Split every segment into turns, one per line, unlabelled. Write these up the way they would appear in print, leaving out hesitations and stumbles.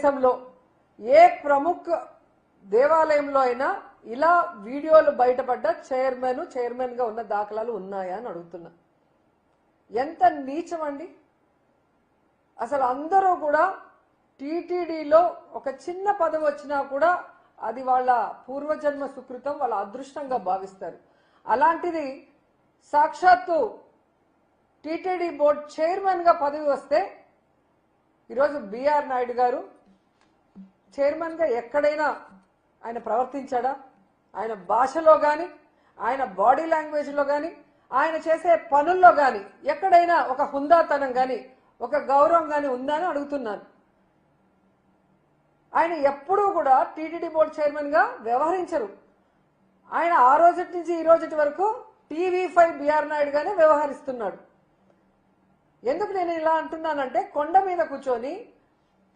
దేశంలో ఏ ప్రముఖ దేవాలయంలో అయినా ఇలా వీడియోలు బయటపడ్డ చైర్మన్ గా ఉన్న దాఖలాలు ఉన్నాయా అని అడుగుతున్నా. ఎంత నీచం అండి. అసలు అందరూ కూడా టీటీడీలో ఒక చిన్న పదవి వచ్చినా కూడా అది వాళ్ళ పూర్వజన్మ సుకృతం, వాళ్ళ అదృష్టంగా భావిస్తారు. అలాంటిది సాక్షాత్తు టీటీడీ బోర్డు చైర్మన్ గా పదవి వస్తే ఈరోజు బిఆర్ నాయుడు గారు చైర్మన్ గా ఎక్కడైనా ఆయన ప్రవర్తించాడా? ఆయన భాషలో గాని, ఆయన బాడీ లాంగ్వేజ్ లో గాని, ఆయన చేసే పనుల్లో గాని ఎక్కడైనా ఒక హుందాతనం గాని, ఒక గౌరవం గాని ఉందా అని అడుగుతున్నాను. ఆయన ఎప్పుడూ కూడా టీటీడీ బోర్డు చైర్మన్ గా వ్యవహరించరు. ఆయన ఆ రోజు నుంచి ఈ రోజు వరకు టీవీ5 బిఆర్ నాయుడు గానే వ్యవహరిస్తున్నాడు. ఎందుకు నేను ఇలా అంటున్నానంటే, కొండ మీద కూర్చొని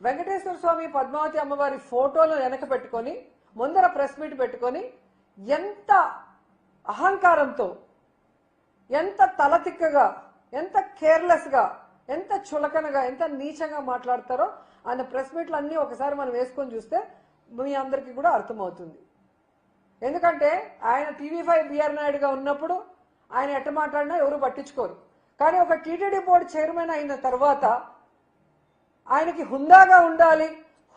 వెంకటేశ్వర స్వామి పద్మావతి అమ్మవారి ఫోటోలు వెనక పెట్టుకొని ముందర ప్రెస్ మీట్ పెట్టుకొని ఎంత అహంకారంతో, ఎంత తలతిక్కగా, ఎంత కేర్లెస్ గా, ఎంత చులకనగా, ఎంత నీచంగా మాట్లాడతారో ఆయన ప్రెస్ మీట్లు అన్నీ ఒకసారి మనం వేసుకొని చూస్తే మీ అందరికీ కూడా అర్థమవుతుంది. ఎందుకంటే ఆయన టీవీ5 బిఆర్ నాయుడుగా ఉన్నప్పుడు ఆయన ఎట్ట మాట్లాడినా ఎవరు పట్టించుకోరు. కానీ ఒక టీటీడీ బోర్డు చైర్మన్ అయిన తర్వాత ఆయనకి హుందాగా ఉండాలి,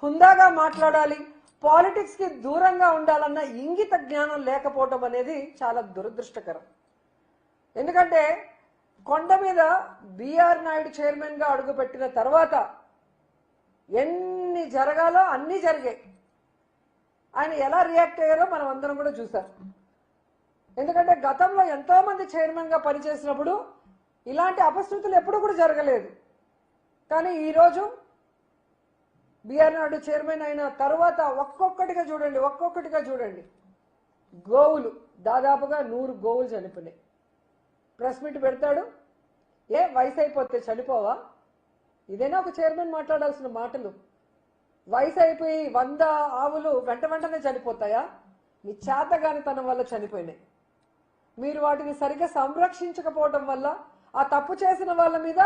హుందాగా మాట్లాడాలి, పాలిటిక్స్ కి దూరంగా ఉండాలన్న ఇంగిత జ్ఞానం లేకపోవడం అనేది చాలా దురదృష్టకరం. ఎందుకంటే కొండ మీద బిఆర్ నాయుడు చైర్మన్ గా అడుగుపెట్టిన తర్వాత ఎన్ని జరగాలో అన్ని జరిగాయి. ఆయన ఎలా రియాక్ట్ అయ్యారో మనం అందరం కూడా చూసాం. ఎందుకంటే గతంలో ఎంతో మంది చైర్మన్ గా పనిచేసినప్పుడు ఇలాంటి అపశృతులు ఎప్పుడు కూడా జరగలేదు. కానీ ఈరోజు బిఆర్ నాయుడు చైర్మన్ అయిన తర్వాత ఒక్కొక్కటిగా చూడండి గోవులు, దాదాపుగా 100 గోవులు చనిపోయినాయి. ప్రెస్ మీట్ పెడతాడు, ఏ వయసు అయిపోతే చనిపోవా? ఇదేనా ఒక చైర్మన్ మాట్లాడాల్సిన మాటలు? వయసు అయిపోయి 100 ఆవులు వెంటనే చనిపోతాయా? మీ చేతగానితనం వల్ల చనిపోయినాయి. మీరు వాటిని సరిగ్గా సంరక్షించకపోవటం వల్ల, ఆ తప్పు చేసిన వాళ్ళ మీద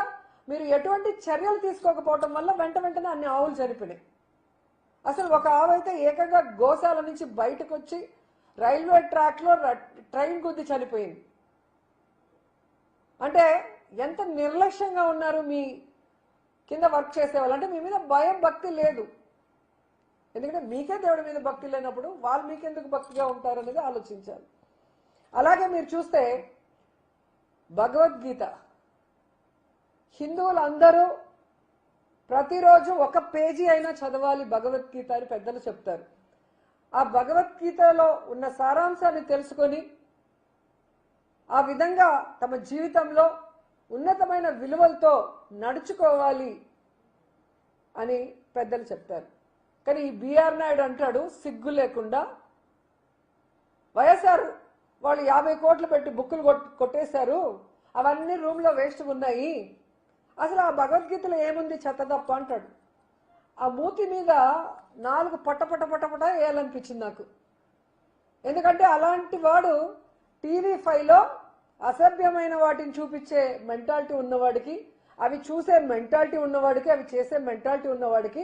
మీరు ఎటువంటి చర్యలు తీసుకోకపోవటం వల్ల వెంటనే అన్ని ఆవులు చనిపోయినాయి. అసలు ఒక ఆవు అయితే ఏకంగా గోశాల నుంచి బయటకు వచ్చి రైల్వే ట్రాక్ లో ట్రైన్ గుద్ది చనిపోయింది. అంటే ఎంత నిర్లక్ష్యంగా ఉన్నారు మీ కింద వర్క్ చేసేవాళ్ళు. అంటే మీ మీద భయం, భక్తి లేదు. ఎందుకంటే మీకే దేవుడి మీద భక్తి లేనప్పుడు వాళ్ళు మీకెందుకు భక్తిగా ఉంటారు అనేది ఆలోచించాలి. అలాగే మీరు చూస్తే భగవద్గీత హిందువులందరూ ప్రతిరోజు ఒక పేజీ అయినా చదవాలి భగవద్గీత అని పెద్దలు చెప్తారు. ఆ భగవద్గీతలో ఉన్న సారాంశాన్ని తెలుసుకొని ఆ విధంగా తమ జీవితంలో ఉన్నతమైన విలువలతో నడుచుకోవాలి అని పెద్దలు చెప్తారు. కానీ ఈ బిఆర్ నాయుడు అంటాడు సిగ్గు లేకుండా, వైఎస్ఆర్ వాళ్ళు 50 కోట్లు పెట్టి బుక్కులు కొట్టేశారు, అవన్నీ రూమ్ లో వేస్ట్ ఉన్నాయి, అసలు ఆ భగవద్గీతలో ఏముంది చెత్తదప్ప అంటాడు. ఆ మూతి మీద 4 పట్ట వేయాలనిపించింది నాకు. ఎందుకంటే అలాంటి వాడు టీవీ5లో అసభ్యమైన వాటిని చూపించే మెంటాలిటీ ఉన్నవాడికి, అవి చూసే మెంటాలిటీ ఉన్నవాడికి, అవి చేసే మెంటాలిటీ ఉన్నవాడికి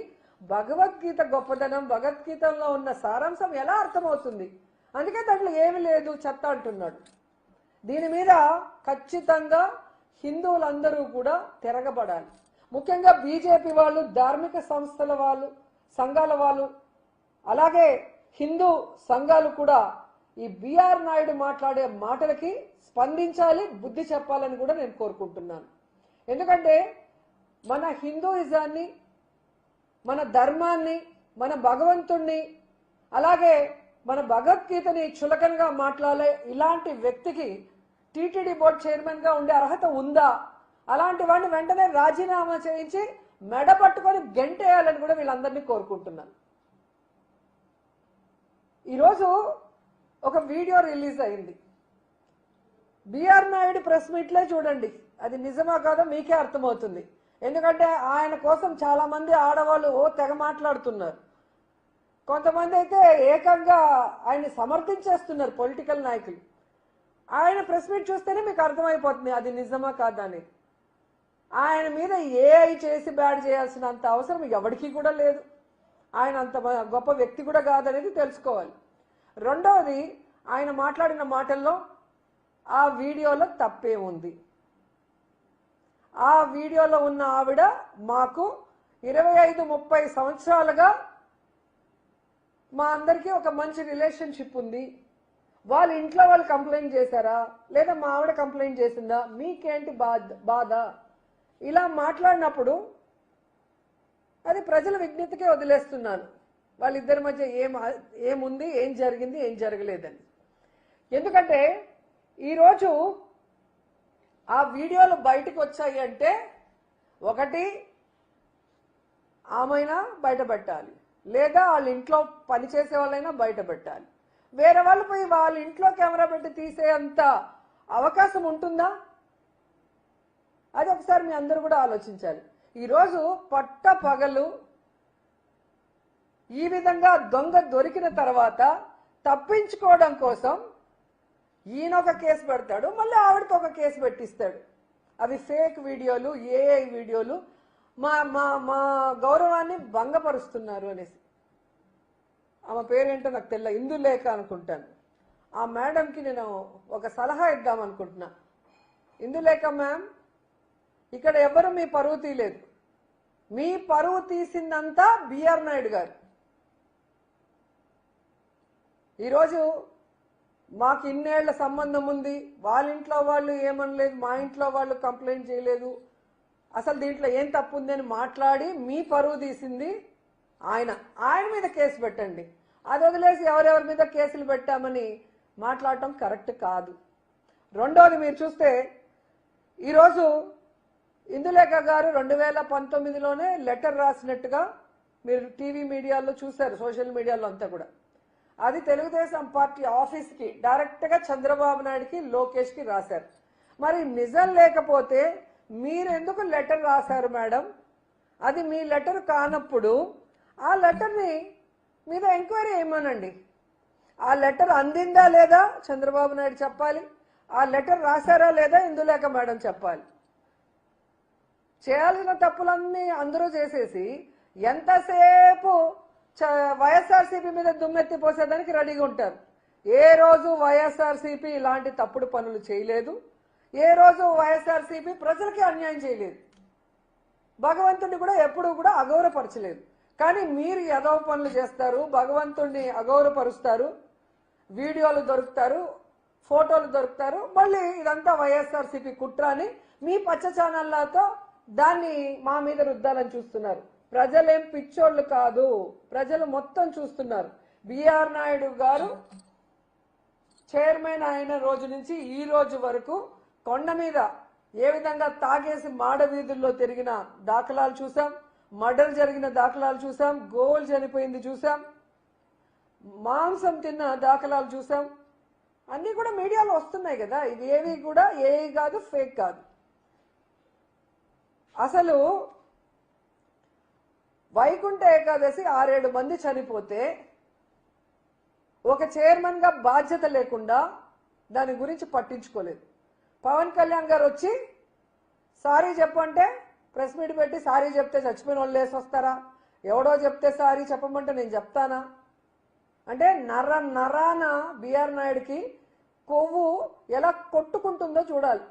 భగవద్గీత గొప్పదనం, భగవద్గీతలో ఉన్న సారాంశం ఎలా అర్థమవుతుంది? అందుకే దాంట్లో ఏమి లేదు చెత్త అంటున్నాడు. దీని మీద ఖచ్చితంగా హిందువులందరూ కూడా తిరగబడాలి. ముఖ్యంగా బీజేపీ వాళ్ళు, ధార్మిక సంస్థల వాళ్ళు, సంఘాల వాళ్ళు, అలాగే హిందూ సంఘాలు కూడా ఈ బిఆర్ నాయుడు మాట్లాడే మాటలకి స్పందించాలి, బుద్ధి చెప్పాలని కూడా నేను కోరుకుంటున్నాను. ఎందుకంటే మన హిందూయిజాన్ని, మన ధర్మాన్ని, మన భగవంతుణ్ణి, అలాగే మన భగవద్గీతని చులకనగా మాట్లాడే ఇలాంటి వ్యక్తికి టీటీడీ బోర్డు చైర్మన్ గా ఉండే అర్హత ఉందా? అలాంటి వాడిని వెంటనే రాజీనామా చేయించి మెడ పట్టుకొని గెంటేయాలని కూడా వీళ్ళందరినీ కోరుకుంటున్నాను. ఈరోజు ఒక వీడియో రిలీజ్ అయింది. బిఆర్ నాయుడు ప్రెస్ మీట్లే చూడండి, అది నిజమా కాదో మీకే అర్థమవుతుంది. ఎందుకంటే ఆయన కోసం చాలా మంది ఆడవాళ్ళు తెగ మాట్లాడుతున్నారు. కొంతమంది అయితే ఏకంగా ఆయన్ని సమర్థించేస్తున్నారు పొలిటికల్ నాయకులు. ఆయన ప్రెస్ మీట్ చూస్తేనే మీకు అర్థమైపోతుంది అది నిజమా కాదా అని. ఆయన మీద ఏఐ చేసి బ్యాడ్ చేయాల్సినంత అవసరం ఎవరికి కూడా లేదు. ఆయన అంత గొప్ప వ్యక్తి కూడా కాదనేది తెలుసుకోవాలి. రెండవది, ఆయన మాట్లాడిన మాటల్లో ఆ వీడియోలో తప్పే ఉంది. ఆ వీడియోలో ఉన్న ఆవిడ మాకు 25-30 సంవత్సరాలుగా మా అందరికీ ఒక మంచి రిలేషన్షిప్ ఉంది. వాళ్ళ ఇంట్లో వాళ్ళు కంప్లైంట్ చేశారా లేదా మా ఆవిడ కంప్లైంట్ చేసిందా, మీకేంటి బాధ? ఇలా మాట్లాడినప్పుడు అది ప్రజల విజ్ఞతకే వదిలేస్తున్నాను. వాళ్ళిద్దరి మధ్య ఏముంది, ఏం జరిగింది, ఏం జరగలేదని. ఎందుకంటే ఈరోజు ఆ వీడియోలు బయటకు వచ్చాయి అంటే ఒకటి ఆమెనా బయట పెట్టాలి, లేదా వాళ్ళ ఇంట్లో పనిచేసే వాళ్ళైనా బయట పెట్టాలి. వేరే వాళ్ళు పోయి వాళ్ళ ఇంట్లో కెమెరా పెట్టి తీసేంత అవకాశం ఉంటుందా? అది ఒకసారి మీ అందరూ కూడా ఆలోచించాలి. ఈరోజు పట్ట పగలు ఈ విధంగా దొంగ దొరికిన తర్వాత తప్పించుకోవడం కోసం ఈయన ఒక కేసు పెడతాడు, మళ్ళీ ఆవిడతో ఒక కేసు పెట్టిస్తాడు. అవి ఫేక్ వీడియోలు, ఏఐ వీడియోలు, మా మా మా గౌరవాన్ని భంగపరుస్తున్నారు అనేసి. ఆమె పేరేంటో నాకు తెలియదు, ఇందులేఖ అనుకుంటాను. ఆ మేడంకి నేను ఒక సలహా ఇద్దామనుకుంటున్నా. ఇందులేఖ మ్యామ్, ఇక్కడ ఎవరు మీ పరువు తీయలేదు. మీ పరువు తీసిందంతా బిఆర్ నాయుడు గారు. ఈరోజు మాకు ఇన్నేళ్ల సంబంధం ఉంది, వాళ్ళ ఇంట్లో వాళ్ళు ఏమనలేదు, మా ఇంట్లో వాళ్ళు కంప్లైంట్ చేయలేదు, అసలు దీంట్లో ఏం తప్పు ఉంది అని మాట్లాడి మీ పరువు తీసింది ఆయన మీద కేసు పెట్టండి. అది వదిలేసి ఎవరెవరి మీద కేసులు పెట్టామని మాట్లాడటం కరెక్ట్ కాదు. రెండోది, మీరు చూస్తే ఈరోజు ఇందులేఖ గారు 2019లోనే లెటర్ రాసినట్టుగా మీరు టీవీ మీడియాలో చూశారు, సోషల్ మీడియాలో అంతా కూడా. అది తెలుగుదేశం పార్టీ ఆఫీస్కి డైరెక్ట్గా చంద్రబాబు నాయుడుకి, లోకేష్కి రాశారు. మరి నిజం లేకపోతే మీరు ఎందుకు లెటర్ రాశారు మేడం? అది మీ లెటర్ కానప్పుడు ఆ లెటర్ని మీద ఎంక్వైరీ చేయమనండి. ఆ లెటర్ అందిందా లేదా చంద్రబాబు నాయుడు చెప్పాలి, ఆ లెటర్ రాశారా లేదా ఇందులేఖ మేడం చెప్పాలి. చేయాల్సిన తప్పులన్నీ అందరూ చేసేసి ఎంతసేపు వైఎస్ఆర్సీపీ మీద దుమ్మెత్తి పోసేదానికి రెడీగా ఉంటారు. ఏ రోజు వైఎస్ఆర్సీపీ ఇలాంటి తప్పుడు పనులు చేయలేదు, ఏ రోజు వైఎస్ఆర్సీపీ ప్రజలకి అన్యాయం చేయలేదు, భగవంతుడిని కూడా ఎప్పుడూ కూడా అగౌరవపరచలేదు. కానీ మీరు ఎదవ పనులు చేస్తారు, భగవంతుడిని అగౌరవపరుస్తారు, వీడియోలు దొరుకుతారు, ఫోటోలు దొరుకుతారు, మళ్ళీ ఇదంతా వైఎస్ఆర్సీపీ కుట్ర అని మీ పచ్చ ఛానళ్లతో దాన్ని మా మీద రుద్దాలని చూస్తున్నారు. ప్రజలేం పిచ్చోళ్ళు కాదు, ప్రజలు మొత్తం చూస్తున్నారు. బిఆర్ నాయుడు గారు చైర్మన్ అయిన రోజు నుంచి ఈ రోజు వరకు కొండ మీద ఏ విధంగా తాగేసి మాడ వీధుల్లో తిరిగిన దాఖలాలు చూసాం, మర్డర్ జరిగిన దాఖలాలు చూసాం, గోవులు చనిపోయింది చూసాం, మాంసం తిన్న దాఖలాలు చూసాం. అన్నీ కూడా మీడియాలో వస్తున్నాయి కదా. ఇవి ఏవి కూడా ఏవి కాదు, ఫేక్ కాదు. అసలు వైకుంఠ ఏకాదశి 6-7 మంది చనిపోతే ఒక చైర్మన్ గా బాధ్యత లేకుండా దాని గురించి పట్టించుకోలేదు. పవన్ కళ్యాణ్ గారు వచ్చి సారీ చెప్పంటే ప్రెస్ మీట్ పెట్టి సారీ చెప్తే చచ్చిపోయిన వాళ్ళు లేసి వస్తారా? ఎవడో చెప్తే సారీ చెప్పమంటే నేను చెప్తానా? అంటే నరాన బిఆర్ నాయుడుకి కొవ్వు ఎలా కొట్టుకుంటుందో చూడాలి.